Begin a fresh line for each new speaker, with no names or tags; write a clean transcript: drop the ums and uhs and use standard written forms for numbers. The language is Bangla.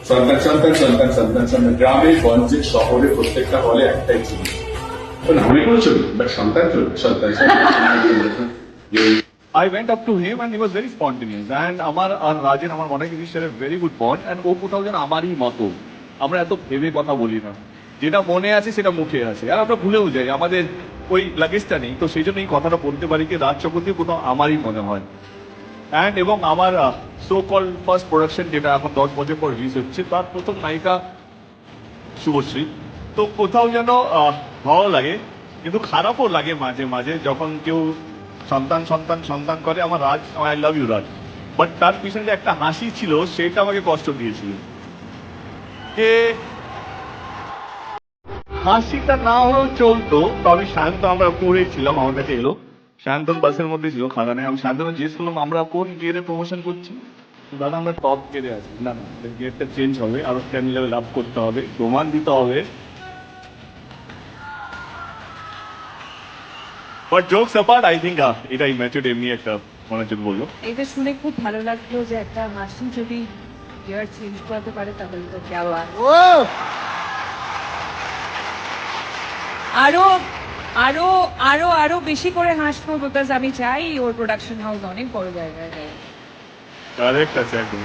সন্তান সন্তান সন্তান সন্তান সন্তান গ্রামে গঞ্জে শহরে প্রত্যেকটা হলে একটাই ছবি নামে কোনো ছবি বাট সন্তান ছবি সন্তান
I went up to him and he was very spontaneous and আমার আর রাজের আমার মনে হয় জিনিসটা ভেরি গুড বন্ড অ্যান্ড ও কোথাও যেন আমারই মতো আমরা এত ভেবে কথা বলি না যেটা মনে আছে সেটা মুখে আছে আর আমরা ভুলেও যাই আমাদের ওই লাগেজটা নেই তো সেই জন্য এই কথাটা বলতে পারি কি রাজ চক্রবর্তী কোথাও আমারই মনে হয় অ্যান্ড এবং আমার সো কল ফার্স্ট প্রোডাকশন যেটা এখন 10 বছর পর রিলিজ হচ্ছে তার প্রথম নায়িকা শুভশ্রী তো কোথাও যেন ভালো লাগে কিন্তু খারাপও লাগে মাঝে মাঝে যখন কেউ সন্তান সন্তান সন্তান করে আমার Raj I love you Raj but তার পিছনে যে একটা হাসি ছিল সেটা আমাকে কষ্ট দিয়েছিল যে হাসিটা না হলেও চলতো তো আমি শান্ত আমরা পড়েছিলাম আমার কাছে এলো শান্তন বাসের মধ্যে ছিল খাদানে আমি শান্তনু জিজ্ঞেস করলাম আমরা কোন গিয়ারে প্রমোশন করছি দাদা আমরা টপ গিয়ারে আছি না না গিয়ারটা চেঞ্জ হবে আরো 10 লেভেল আপ করতে হবে প্রমাণ দিতে হবে but jokes apart I think এটাই ম্যাচুড এমনি একটা মনোযোগ বললো
এটা শুনে খুব ভালো লাগলো যে একটা হাসি যদি গিয়ার চেঞ্জ করাতে পারে তাহলে তো কেমন আরো আরো আরো আরো বেশি করে হাসবো বিকজ আমি চাই ওর প্রোডাকশন হাউস অনেক বড় জায়গায় যায়
কারেক্ট আছে একদম